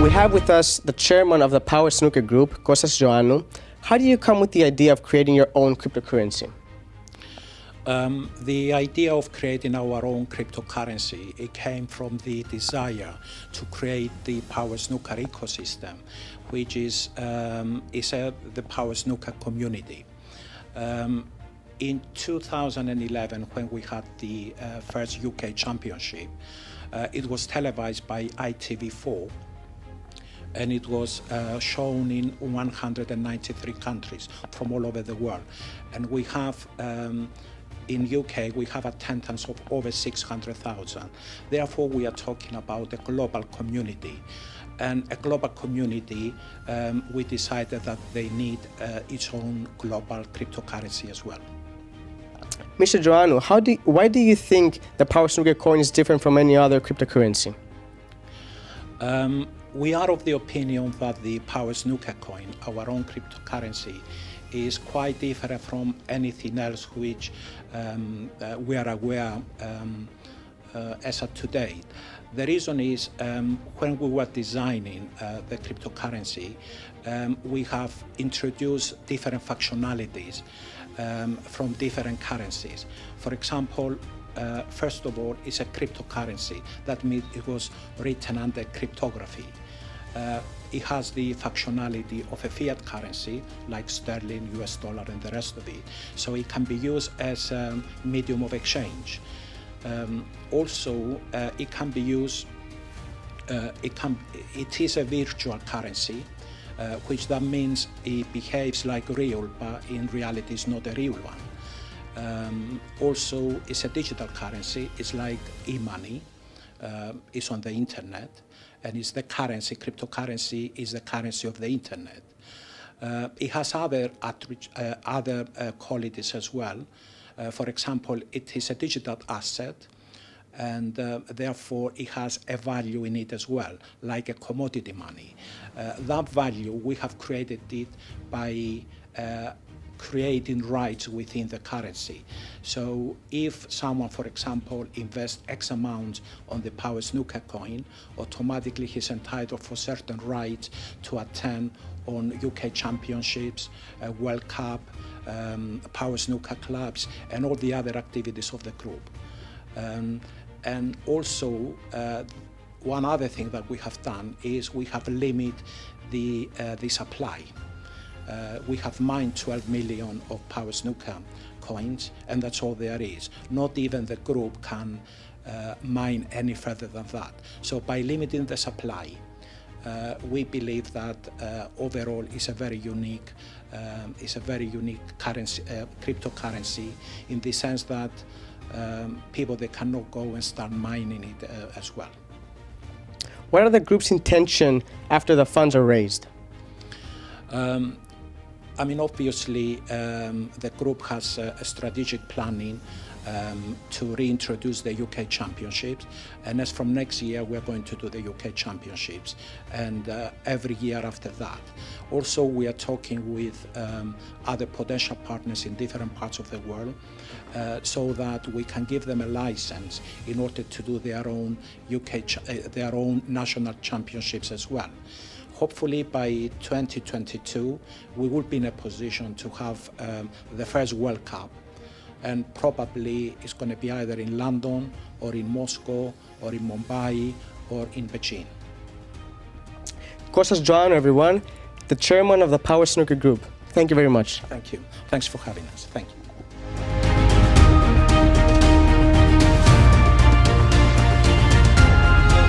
We have with us the chairman of the Power Snooker Group, Kostas Ioannou. How do you come with the idea of creating your own cryptocurrency? The idea of creating our own cryptocurrency, it came from the desire to create the Power Snooker ecosystem, which is the Power Snooker community. In 2011, when we had the first UK championship, it was televised by ITV4, and it was shown in 193 countries from all over the world. And we have, in UK, we have attendance of over 600,000. Therefore, we are talking about a global community. And a global community, we decided that they need its own global cryptocurrency as well. Mr. Ioannou, why do you think the Power Snooker coin is different from any other cryptocurrency? We are of the opinion that the Power Snooker coin, our own cryptocurrency, is quite different from anything else which we are aware as of today. The reason is when we were designing the cryptocurrency, we have introduced different functionalities from different currencies. For example, first of all, it's a cryptocurrency. That means it was written under cryptography. It has the functionality of a fiat currency like sterling, US dollar, and the rest of it. So it can be used as a medium of exchange. Also, it can be used, it is a virtual currency, which that means it behaves like real, but in reality it's not a real one. Also, it's a digital currency. It's like e-money. It's on the internet, and it's the currency. Cryptocurrency is the currency of the internet. It has other qualities as well. For example, it is a digital asset, and therefore it has a value in it as well, like a commodity money. That value, we have created it by creating rights within the currency. So if someone, for example, invests X amount on the Power Snooker coin, automatically he's entitled for certain rights to attend on UK championships, World Cup, Power Snooker clubs, and all the other activities of the group. And also, one other thing that we have done is we have limited the supply. We have mined 12 million of Power Snooker coins, and that's all there is. Not even the group can mine any further than that. So by limiting the supply, we believe that overall it's a very unique currency, cryptocurrency, in the sense that people, they cannot go and start mining it as well. What are the group's intention after the funds are raised? I mean, obviously, the group has a strategic planning to reintroduce the UK championships, and as from next year we're going to do the UK championships, and every year after that. Also, we are talking with other potential partners in different parts of the world, so that we can give them a license in order to do their own their own national championships as well. Hopefully by 2022 we will be in a position to have the first World Cup, and probably it's going to be either in London or in Moscow or in Mumbai or in Beijing. Kostas Ioannou, everyone, the chairman of the Power Snooker Group. Thank you very much. Thank you. Thanks for having us. Thank you.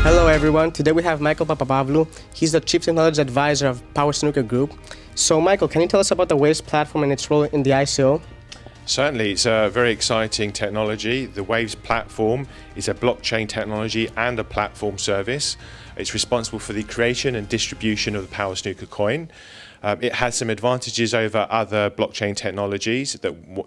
Hello everyone, today we have Michael Bablu. He's the Chief Technology Advisor of Power Snooker Group. So Michael, can you tell us about the Waves platform and its role in the ICO? Certainly, it's a very exciting technology. The Waves platform is a blockchain technology and a platform service. It's responsible for the creation and distribution of the Power Snooker coin. It has some advantages over other blockchain technologies.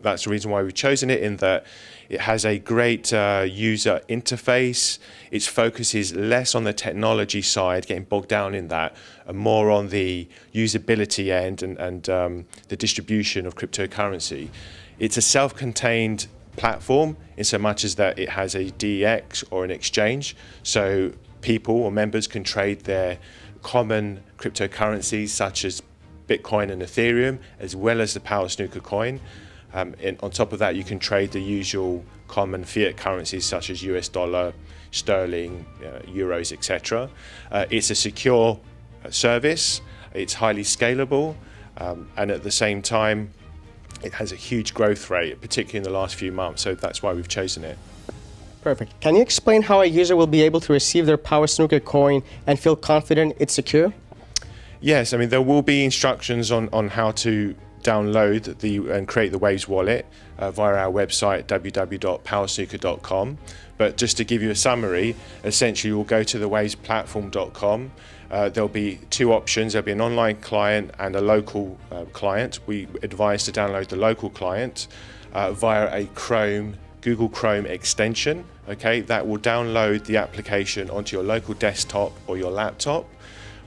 That's the reason why we've chosen it, in that it has a great user interface. Its focus is less on the technology side, getting bogged down in that, and more on the usability end and the distribution of cryptocurrency. It's a self-contained platform in so much as that it has a DEX or an exchange, so people or members can trade their common cryptocurrencies such as Bitcoin and Ethereum, as well as the Power Snooker coin. On top of that, you can trade the usual common fiat currencies such as US dollar, sterling, euros, etc. It's a secure service, it's highly scalable, and at the same time, it has a huge growth rate, particularly in the last few months, so that's why we've chosen it. Perfect. Can you explain how a user will be able to receive their Power Snooker coin and feel confident it's secure? Yes, I mean, there will be instructions on how to download and create the Waves wallet via our website www.powersnooker.com. But just to give you a summary, essentially you'll go to the wavesplatform.com. There'll be two options. There'll be an online client and a local client. We advise to download the local client via a Google Chrome extension. Okay, that will download the application onto your local desktop or your laptop.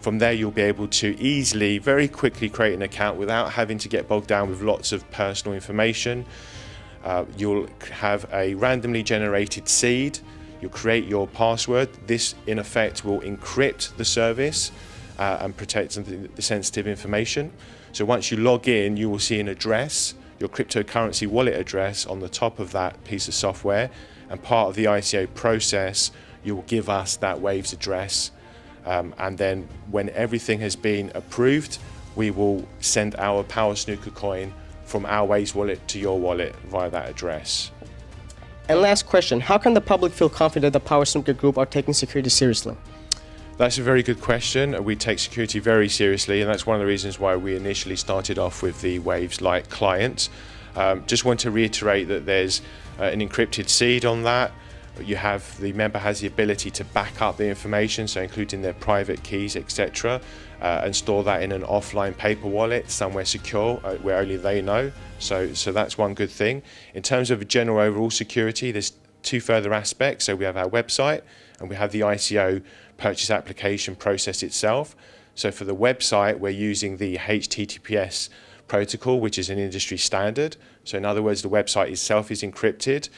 From there, you'll be able to easily, very quickly create an account without having to get bogged down with lots of personal information. You'll have a randomly generated seed. You'll create your password. This, in effect, will encrypt the service and protect the sensitive information. So once you log in, you will see an address, your cryptocurrency wallet address on the top of that piece of software. And part of the ICO process, you will give us that Waves address. And then when everything has been approved, we will send our Power Snooker coin from our Waves wallet to your wallet via that address. And last question, how can the public feel confident the Power Snooker Group are taking security seriously? That's a very good question. We take security very seriously, and that's one of the reasons why we initially started off with the Waves Lite client. Just want to reiterate that there's an encrypted seed on that. The member has the ability to back up the information, so including their private keys, etc., and store that in an offline paper wallet somewhere secure where only they know. So that's one good thing. In terms of general overall security, there's two further aspects. So we have our website and we have the ICO purchase application process itself. So for the website, we're using the HTTPS protocol, which is an industry standard. So in other words, the website itself is encrypted.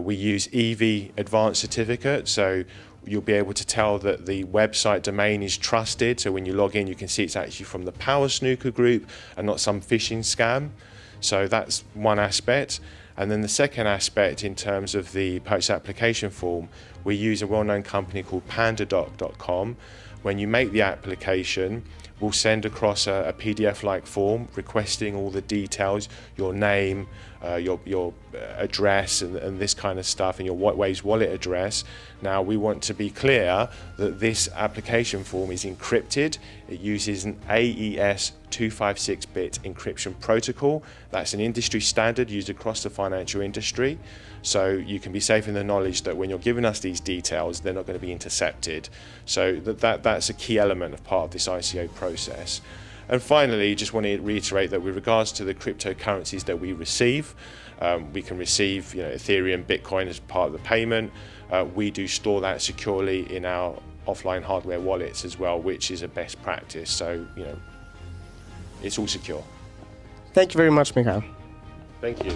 We use EV Advanced Certificate, so you'll be able to tell that the website domain is trusted. So when you log in, you can see it's actually from the Power Snooker Group and not some phishing scam. So that's one aspect. And then the second aspect, in terms of the purchase application form, we use a well-known company called pandadoc.com. When you make the application, we'll send across a PDF-like form requesting all the details, your name, your address and this kind of stuff, and your Waves wallet address. Now, we want to be clear that this application form is encrypted. It uses an AES 256-bit encryption protocol. That's an industry standard used across the financial industry. So you can be safe in the knowledge that when you're giving us these details, they're not going to be intercepted. So that's a key element of part of this ICO process. And finally, just want to reiterate that with regards to the cryptocurrencies that we receive, we can receive Ethereum, Bitcoin as part of the payment. We do store that securely in our offline hardware wallets as well, which is a best practice. So, it's all secure. Thank you very much, Mikhail. Thank you.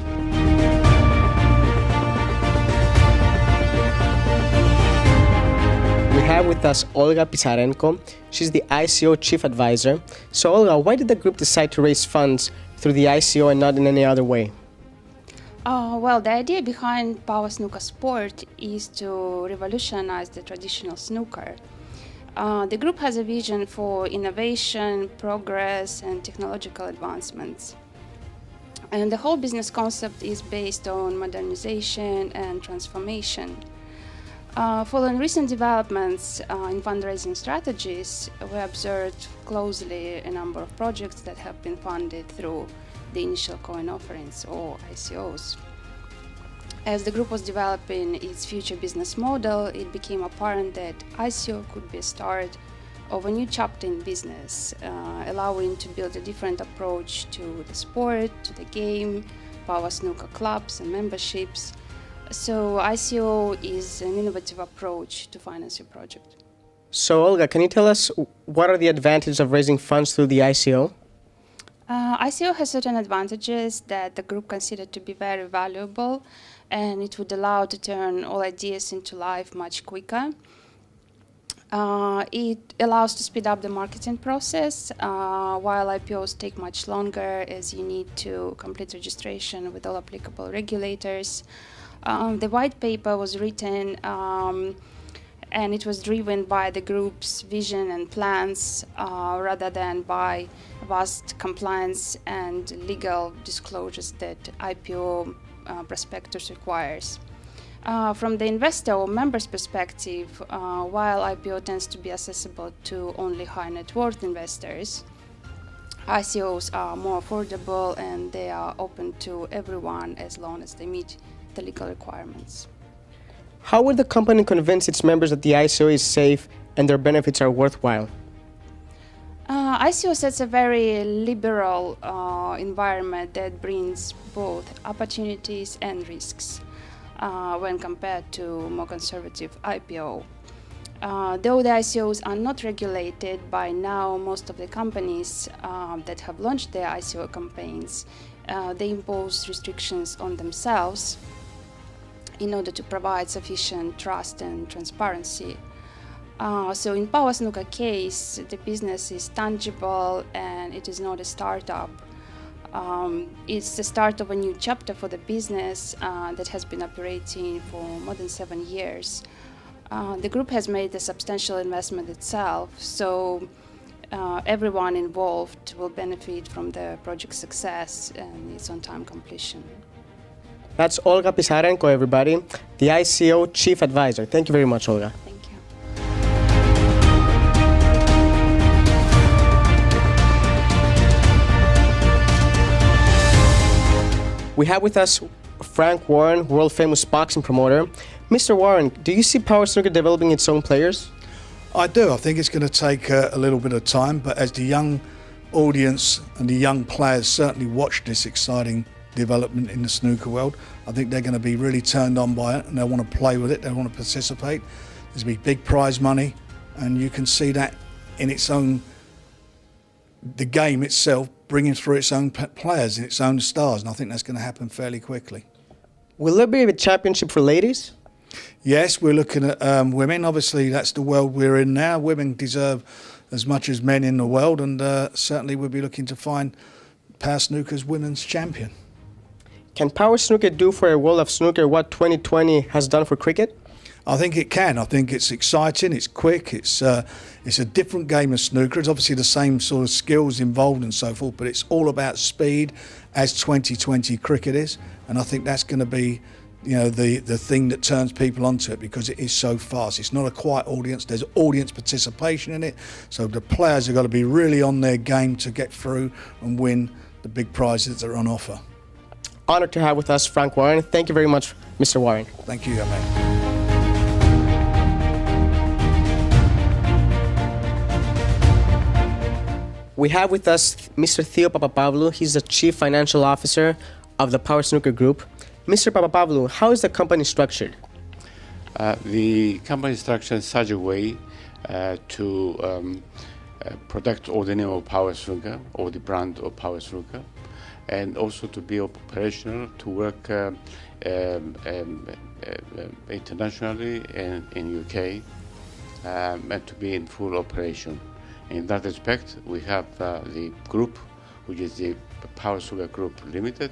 We have with us Olga Pisarenko. She's the ICO Chief Advisor. So Olga, why did the group decide to raise funds through the ICO and not in any other way? Well, the idea behind Power Snooker Sport is to revolutionize the traditional snooker. The group has a vision for innovation, progress, and technological advancements. And the whole business concept is based on modernization and transformation. Following recent developments in fundraising strategies, we observed closely a number of projects that have been funded through the initial coin offerings, or ICOs. As the group was developing its future business model, it became apparent that ICO could be a start of a new chapter in business, allowing to build a different approach to the sport, to the game, Power Snooker clubs and memberships. So ICO is an innovative approach to finance your project. So Olga, can you tell us what are the advantages of raising funds through the ICO? ICO has certain advantages that the group considered to be very valuable, and it would allow to turn all ideas into life much quicker. It allows to speed up the marketing process, while IPOs take much longer as you need to complete registration with all applicable regulators. The white paper was written and it was driven by the group's vision and plans rather than by vast compliance and legal disclosures that IPO prospectus requires. From the investor or members' perspective, while IPO tends to be accessible to only high net worth investors, ICOs are more affordable and they are open to everyone as long as they meet the legal requirements. How would the company convince its members that the ICO is safe and their benefits are worthwhile? ICO sets a very liberal environment that brings both opportunities and risks when compared to more conservative IPO. Though the ICOs are not regulated by now, most of the companies that have launched their ICO campaigns, they impose restrictions on themselves in order to provide sufficient trust and transparency. So in Power Snooker case, the business is tangible and it is not a startup. It's the start of a new chapter for the business that has been operating for more than 7 years. The group has made a substantial investment itself, so everyone involved will benefit from the project's success and its on-time completion. That's Olga Pisarenko, everybody, the ICO Chief Advisor. Thank you very much, Olga. Thank you. We have with us Frank Warren, world-famous boxing promoter. Mr. Warren, do you see Power Snooker developing its own players? I do. I think it's going to take a little bit of time, but as the young audience and the young players certainly watch this exciting development in the snooker world, I think they're going to be really turned on by it and they'll want to play with it, they'll want to participate. There's going to be big prize money, and you can see that in its own, the game itself bringing through its own players and its own stars, and I think that's going to happen fairly quickly. Will there be a championship for ladies? Yes, we're looking at women. Obviously, that's the world we're in now. Women deserve as much as men in the world, and certainly we'll be looking to find Power Snooker's women's champion. Can Power Snooker do for a world of snooker what 2020 has done for cricket? I think it can. I think it's exciting, it's quick, it's a different game of snooker. It's obviously the same sort of skills involved and so forth, but it's all about speed, as 2020 cricket is, and I think that's going to be, you know, the thing that turns people onto it, because it is so fast. It's not a quiet audience, there's audience participation in it, so the players have got to be really on their game to get through and win the big prizes that are on offer. Honored to have with us Frank Warren. Thank you very much, Mr. Warren. Thank you, mate. We have with us Mr. Theo Bablu. He's the Chief Financial Officer of the Power Snooker Group. Mr. Bablu, how is the company structured? The company is structured in such a way to protect all the name of Power Snooker or the brand of Power Snooker, and also to be operational, to work internationally and in UK, and to be in full operation. In that respect, we have the group, which is the Power Snooker Group Limited,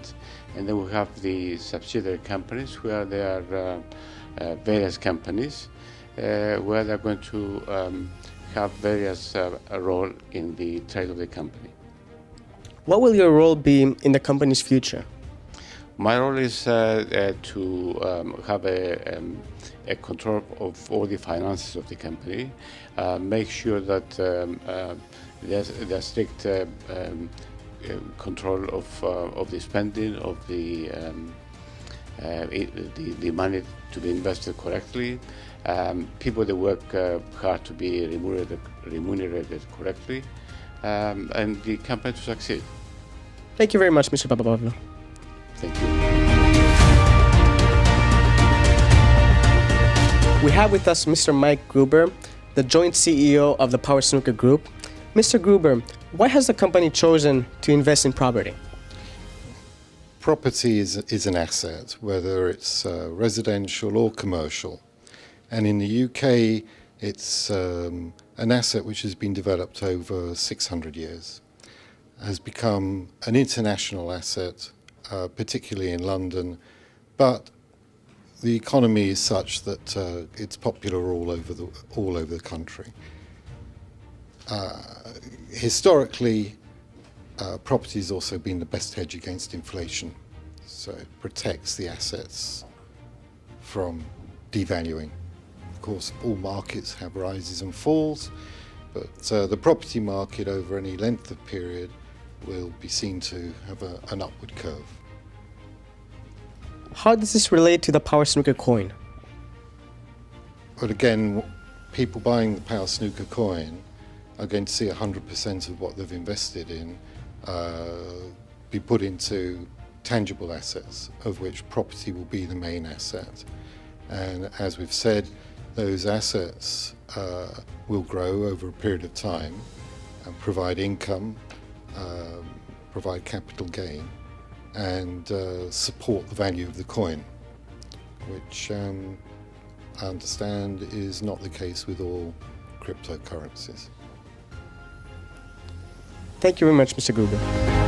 and then we have the subsidiary companies, where there are various companies where they're going to have various role in the trade of the company. What will your role be in the company's future? My role is to have a control of all the finances of the company, make sure that there's strict control of the spending of the money to be invested correctly, people that work hard to be remunerated correctly, and the company to succeed. Thank you very much, Mr. Bablu. Thank you. We have with us Mr. Mike Gruber, the joint CEO of the Power Snooker Group. Mr. Gruber, why has the company chosen to invest in property? Property is an asset, whether it's residential or commercial. And in the UK, It's an asset which has been developed over 600 years, has become an international asset, particularly in London, but the economy is such that it's popular all over the country. Historically, property has also been the best hedge against inflation, so it protects the assets from devaluing. Of course, all markets have rises and falls, but the property market over any length of period will be seen to have an upward curve. How does this relate to the Power Snooker coin? But again, people buying the Power Snooker coin are going to see 100% of what they've invested in be put into tangible assets, of which property will be the main asset. And as we've said, those assets will grow over a period of time and provide income, provide capital gain, and support the value of the coin, which I understand is not the case with all cryptocurrencies. Thank you very much, Mr. Gruber.